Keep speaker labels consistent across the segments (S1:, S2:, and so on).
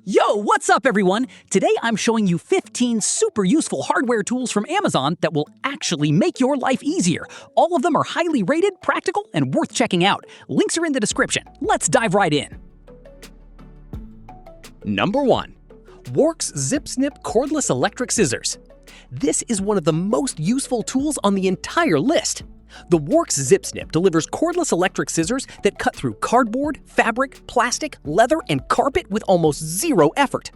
S1: Yo, what's up everyone? Today I'm showing you 15 super useful hardware tools from Amazon that will actually make your life easier. All of them are highly rated, practical, and worth checking out. Links are in the description. Let's dive right in. Number 1. Works Zip Snip Cordless Electric Scissors. This is one of the most useful tools on the entire list. The Works Zip Snip delivers cordless electric scissors that cut through cardboard, fabric, plastic, leather, and carpet with almost zero effort.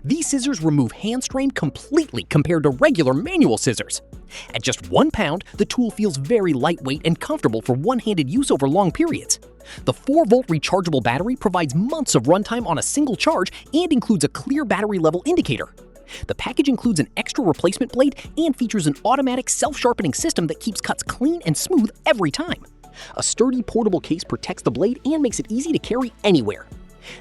S1: These scissors remove hand strain completely compared to regular manual scissors. At just 1 pound, the tool feels very lightweight and comfortable for one-handed use over long periods. The 4-volt rechargeable battery provides months of runtime on a single charge and includes a clear battery level indicator. The package includes an extra replacement blade and features an automatic self-sharpening system that keeps cuts clean and smooth every time. A sturdy portable case protects the blade and makes it easy to carry anywhere.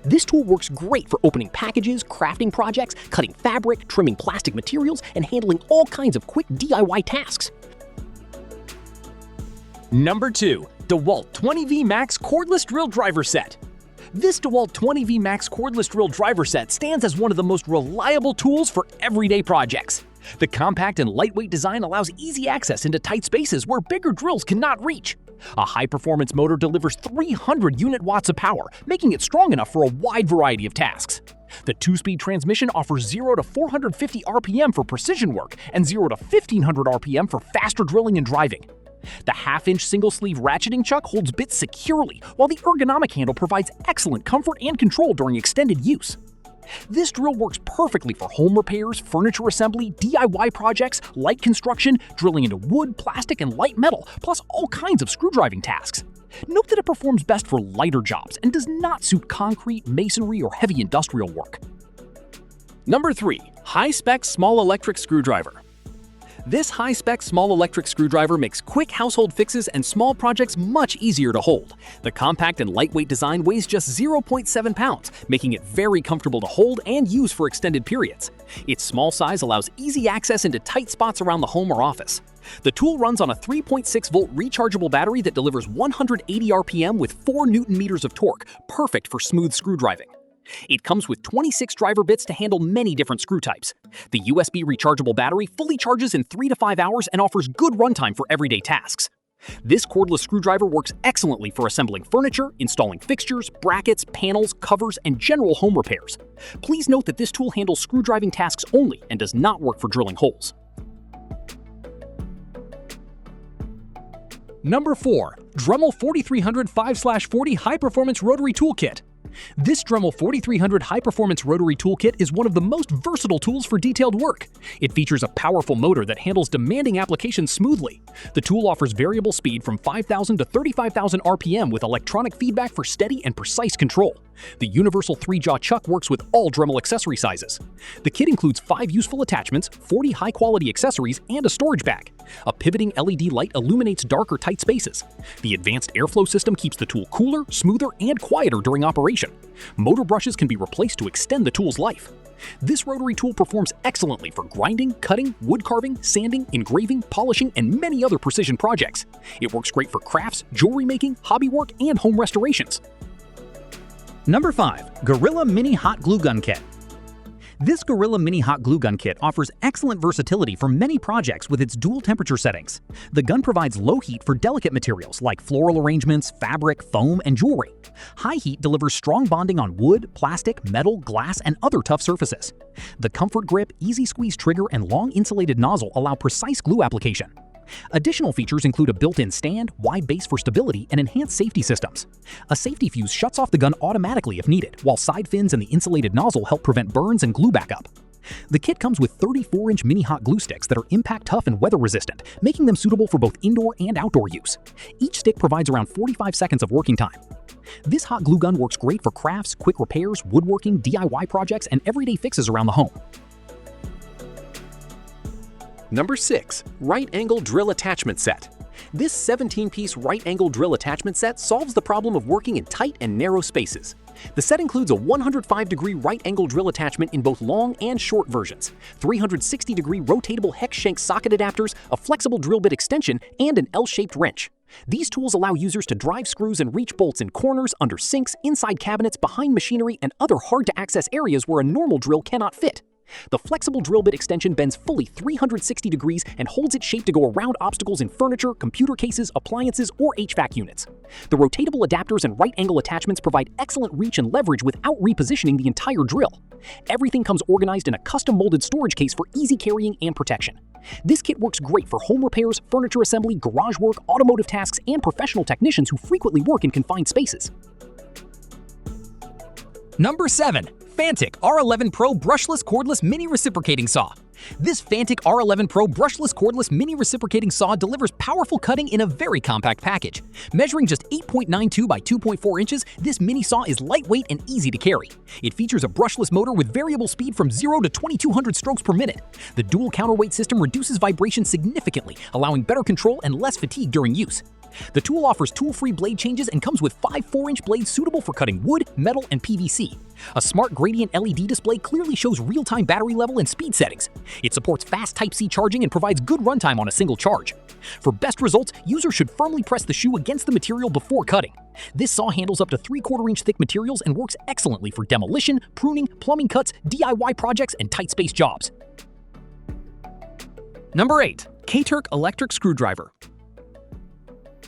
S1: This tool works great for opening packages, crafting projects, cutting fabric, trimming plastic materials, and handling all kinds of quick DIY tasks.
S2: Number 2. Dewalt 20V Max Cordless Drill Driver Set. This Dewalt 20V Max Cordless Drill Driver Set stands as one of the most reliable tools for everyday projects. The compact and lightweight design allows easy access into tight spaces where bigger drills cannot reach. A high-performance motor delivers 300 unit watts of power, making it strong enough for a wide variety of tasks. The 2-speed transmission offers 0 to 450 RPM for precision work and 0 to 1500 RPM for faster drilling and driving. The half-inch single-sleeve ratcheting chuck holds bits securely, while the ergonomic handle provides excellent comfort and control during extended use. This drill works perfectly for home repairs, furniture assembly, DIY projects, light construction, drilling into wood, plastic, and light metal, plus all kinds of screwdriving tasks. Note that it performs best for lighter jobs and does not suit concrete, masonry, or heavy industrial work.
S3: Number 3. High-spec small electric screwdriver. This high-spec small electric screwdriver makes quick household fixes and small projects much easier to hold. The compact and lightweight design weighs just 0.7 pounds, making it very comfortable to hold and use for extended periods. Its small size allows easy access into tight spots around the home or office. The tool runs on a 3.6-volt rechargeable battery that delivers 180 RPM with 4 Newton-meters of torque, perfect for smooth screw driving. It comes with 26 driver bits to handle many different screw types. The USB rechargeable battery fully charges in 3 to 5 hours and offers good runtime for everyday tasks. This cordless screwdriver works excellently for assembling furniture, installing fixtures, brackets, panels, covers, and general home repairs. Please note that this tool handles screw driving tasks only and does not work for drilling holes.
S2: Number 4. Dremel 4300 5/40 High Performance Rotary Toolkit. This Dremel 4300 high-performance rotary toolkit is one of the most versatile tools for detailed work. It features a powerful motor that handles demanding applications smoothly. The tool offers variable speed from 5,000 to 35,000 RPM with electronic feedback for steady and precise control. The universal 3-jaw chuck works with all Dremel accessory sizes. The kit includes 5 useful attachments, 40 high-quality accessories, and a storage bag. A pivoting LED light illuminates dark or tight spaces. The advanced airflow system keeps the tool cooler, smoother, and quieter during operation. Motor brushes can be replaced to extend the tool's life. This rotary tool performs excellently for grinding, cutting, wood carving, sanding, engraving, polishing, and many other precision projects. It works great for crafts, jewelry making, hobby work, and home restorations.
S1: Number 5. Gorilla Mini Hot Glue Gun Kit. This Gorilla Mini Hot Glue Gun Kit offers excellent versatility for many projects with its dual temperature settings. The gun provides low heat for delicate materials like floral arrangements, fabric, foam, and jewelry. High heat delivers strong bonding on wood, plastic, metal, glass, and other tough surfaces. The comfort grip, easy squeeze trigger, and long insulated nozzle allow precise glue application. Additional features include a built-in stand, wide base for stability, and enhanced safety systems. A safety fuse shuts off the gun automatically if needed, while side fins and the insulated nozzle help prevent burns and glue backup. The kit comes with 34-inch mini hot glue sticks that are impact tough and weather resistant, making them suitable for both indoor and outdoor use. Each stick provides around 45 seconds of working time. This hot glue gun works great for crafts, quick repairs, woodworking, DIY projects, and everyday fixes around the home.
S3: Number 6. Right Angle Drill Attachment Set. This 17-piece right angle drill attachment set solves the problem of working in tight and narrow spaces. The set includes a 105-degree right angle drill attachment in both long and short versions, 360-degree rotatable hex shank socket adapters, a flexible drill bit extension, and an L-shaped wrench.
S2: These tools allow users to drive screws and reach bolts in corners, under sinks, inside cabinets, behind machinery, and other hard-to-access areas where a normal drill cannot fit. The flexible drill bit extension bends fully 360 degrees and holds its shape to go around obstacles in furniture, computer cases, appliances, or HVAC units. The rotatable adapters and right-angle attachments provide excellent reach and leverage without repositioning the entire drill. Everything comes organized in a custom-molded storage case for easy carrying and protection. This kit works great for home repairs, furniture assembly, garage work, automotive tasks, and professional technicians who frequently work in confined spaces.
S3: Number 7. Fantic R11 Pro Brushless Cordless Mini Reciprocating Saw. This Fantic R11 Pro Brushless Cordless Mini Reciprocating Saw delivers powerful cutting in a very compact package. Measuring just 8.92 by 2.4 inches, this mini saw is lightweight and easy to carry. It features a brushless motor with variable speed from 0 to 2200 strokes per minute. The dual counterweight system reduces vibration significantly, allowing better control and less fatigue during use. The tool offers tool-free blade changes and comes with 5 4-inch blades suitable for cutting wood, metal, and PVC. A smart gradient LED display clearly shows real-time battery level and speed settings. It supports fast Type-C charging and provides good runtime on a single charge. For best results, users should firmly press the shoe against the material before cutting. This saw handles up to 3/4-inch thick materials and works excellently for demolition, pruning, plumbing cuts, DIY projects, and tight space jobs.
S2: Number 8. K-Turk Electric Screwdriver.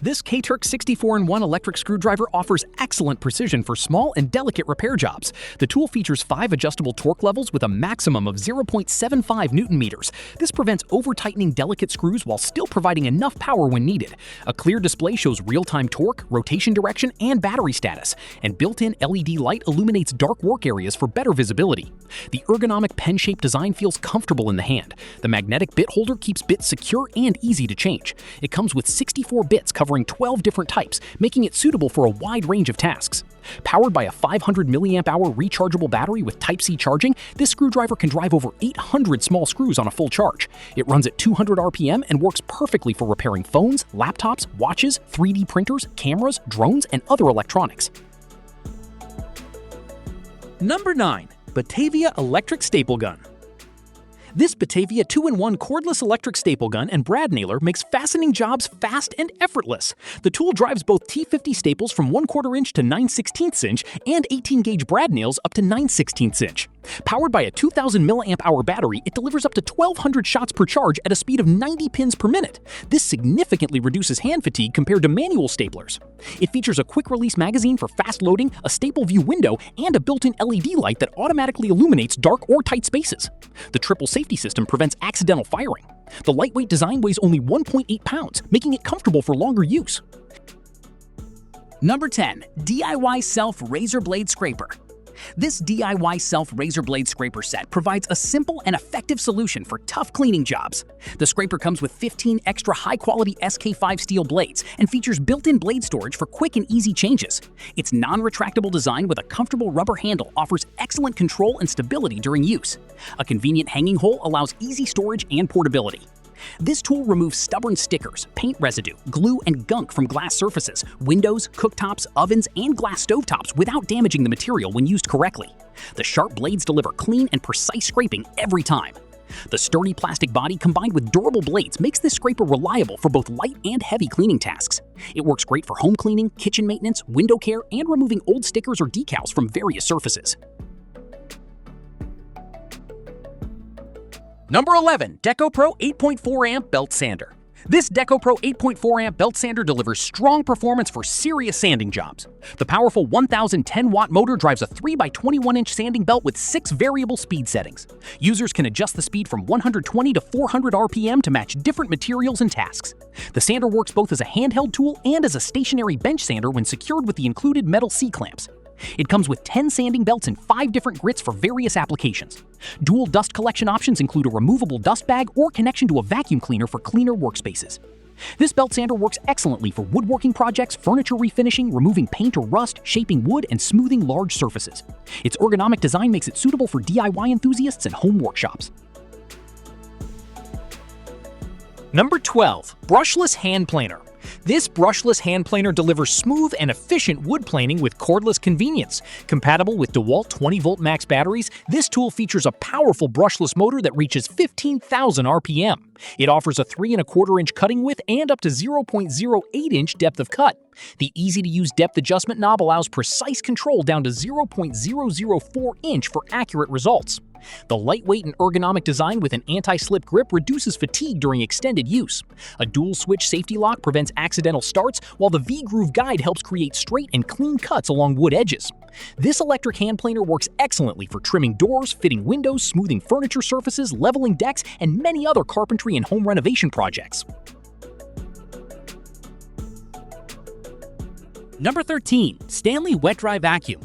S2: This K-Turk 64-in-1 electric screwdriver offers excellent precision for small and delicate repair jobs. The tool features 5 adjustable torque levels with a maximum of 0.75 Newton-meters. This prevents over-tightening delicate screws while still providing enough power when needed. A clear display shows real-time torque, rotation direction, and battery status, and built-in LED light illuminates dark work areas for better visibility. The ergonomic pen-shaped design feels comfortable in the hand. The magnetic bit holder keeps bits secure and easy to change. It comes with 64 bits covering 12 different types, making it suitable for a wide range of tasks. Powered by a 500 mAh rechargeable battery with Type-C charging, this screwdriver can drive over 800 small screws on a full charge. It runs at 200 RPM and works perfectly for repairing phones, laptops, watches, 3D printers, cameras, drones, and other electronics.
S3: Number 9. Batavia Electric Staple Gun.
S2: This Batavia 2-in-1 cordless electric staple gun and brad nailer makes fastening jobs fast and effortless. The tool drives both T50 staples from 1/4 inch to 9/16 inch and 18-gauge brad nails up to 9/16 inch. Powered by a 2000 mAh battery, it delivers up to 1200 shots per charge at a speed of 90 pins per minute. This significantly reduces hand fatigue compared to manual staplers. It features a quick-release magazine for fast loading, a staple view window, and a built-in LED light that automatically illuminates dark or tight spaces. The triple safety system prevents accidental firing. The lightweight design weighs only 1.8 pounds, making it comfortable for longer use.
S4: Number 10. DIY Self Razor Blade Scraper. This DIY Self Razor Blade Scraper set provides a simple and effective solution for tough cleaning jobs. The scraper comes with 15 extra high-quality SK5 steel blades and features built-in blade storage for quick and easy changes. Its non-retractable design with a comfortable rubber handle offers excellent control and stability during use. A convenient hanging hole allows easy storage and portability. This tool removes stubborn stickers, paint residue, glue, and gunk from glass surfaces, windows, cooktops, ovens, and glass stovetops without damaging the material when used correctly. The sharp blades deliver clean and precise scraping every time. The sturdy plastic body combined with durable blades makes this scraper reliable for both light and heavy cleaning tasks. It works great for home cleaning, kitchen maintenance, window care, and removing old stickers or decals from various surfaces.
S2: Number 11. DecoPro 8.4 amp Belt Sander. This DecoPro 8.4 amp belt sander delivers strong performance for serious sanding jobs. The powerful 1010-watt motor drives a 3x21-inch sanding belt with 6 variable speed settings. Users can adjust the speed from 120 to 400 RPM to match different materials and tasks. The sander works both as a handheld tool and as a stationary bench sander when secured with the included metal C-clamps. It comes with 10 sanding belts and 5 different grits for various applications. Dual dust collection options include a removable dust bag or connection to a vacuum cleaner for cleaner workspaces. This belt sander works excellently for woodworking projects, furniture refinishing, removing paint or rust, shaping wood, and smoothing large surfaces. Its ergonomic design makes it suitable for DIY enthusiasts and home workshops. Number 12. Brushless Hand Planer. This brushless hand planer delivers smooth and efficient wood planing with cordless convenience. Compatible with Dewalt 20-volt max batteries, this tool features a powerful brushless motor that reaches 15,000 RPM. It offers a 3¼ inch cutting width and up to 0.08 inch depth of cut. The easy-to-use depth adjustment knob allows precise control down to 0.004 inch for accurate results. The lightweight and ergonomic design with an anti-slip grip reduces fatigue during extended use. A dual-switch safety lock prevents accidental starts, while the V-groove guide helps create straight and clean cuts along wood edges. This electric hand planer works excellently for trimming doors, fitting windows, smoothing furniture surfaces, leveling decks, and many other carpentry and home renovation projects.
S4: Number 13. Stanley Wet Dry Vacuum.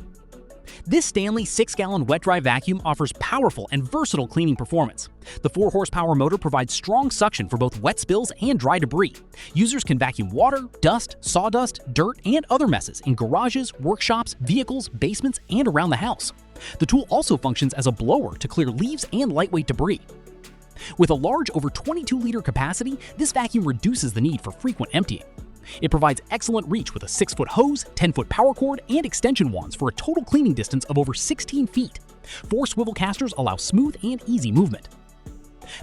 S4: This Stanley 6-gallon wet-dry vacuum offers powerful and versatile cleaning performance. The 4-horsepower motor provides strong suction for both wet spills and dry debris. Users can vacuum water, dust, sawdust, dirt, and other messes in garages, workshops, vehicles, basements, and around the house. The tool also functions as a blower to clear leaves and lightweight debris. With a large, over 22-liter capacity, this vacuum reduces the need for frequent emptying. It provides excellent reach with a 6-foot hose, 10-foot power cord, and extension wands for a total cleaning distance of over 16 feet. 4 swivel casters allow smooth and easy movement.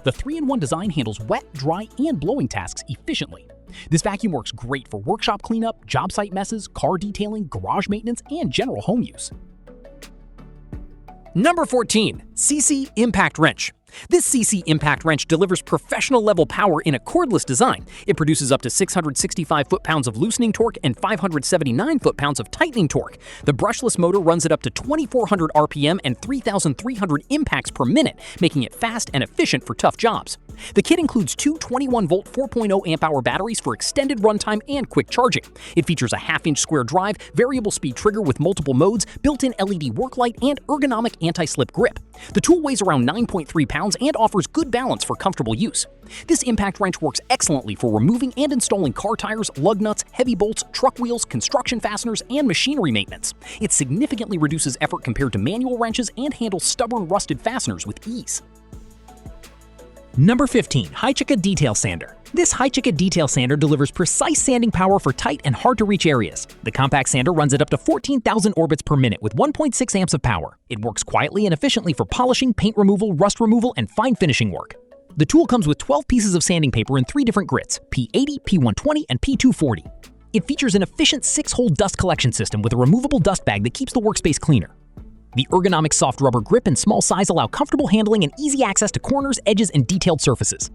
S4: The 3-in-1 design handles wet, dry, and blowing tasks efficiently. This vacuum works great for workshop cleanup, job site messes, car detailing, garage maintenance, and general home use.
S2: Number 14. CC Impact Wrench. This CC Impact Wrench delivers professional-level power in a cordless design. It produces up to 665 foot-pounds of loosening torque and 579 foot-pounds of tightening torque. The brushless motor runs at up to 2,400 RPM and 3,300 impacts per minute, making it fast and efficient for tough jobs. The kit includes two 21-volt 4.0 amp-hour batteries for extended runtime and quick charging. It features a half-inch square drive, variable speed trigger with multiple modes, built-in LED work light, and ergonomic anti-slip grip. The tool weighs around 9.3 pounds and offers good balance for comfortable use. This impact wrench works excellently for removing and installing car tires, lug nuts, heavy bolts, truck wheels, construction fasteners, and machinery maintenance. It significantly reduces effort compared to manual wrenches and handles stubborn rusted fasteners with ease.
S4: Number 15. High-Chica Detail Sander. This High-Chica Detail Sander delivers precise sanding power for tight and hard-to-reach areas. The compact sander runs at up to 14,000 orbits per minute with 1.6 amps of power. It works quietly and efficiently for polishing, paint removal, rust removal, and fine finishing work. The tool comes with 12 pieces of sanding paper in 3 different grits, P80, P120, and P240. It features an efficient 6-hole dust collection system with a removable dust bag that keeps the workspace cleaner. The ergonomic soft rubber grip and small size allow comfortable handling and easy access to corners, edges, and detailed surfaces.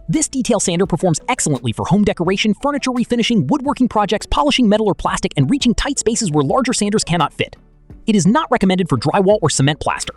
S4: This detail sander performs excellently for home decoration, furniture refinishing, woodworking projects, polishing metal or plastic, and reaching tight spaces where larger sanders cannot fit. It is not recommended for drywall or cement plaster.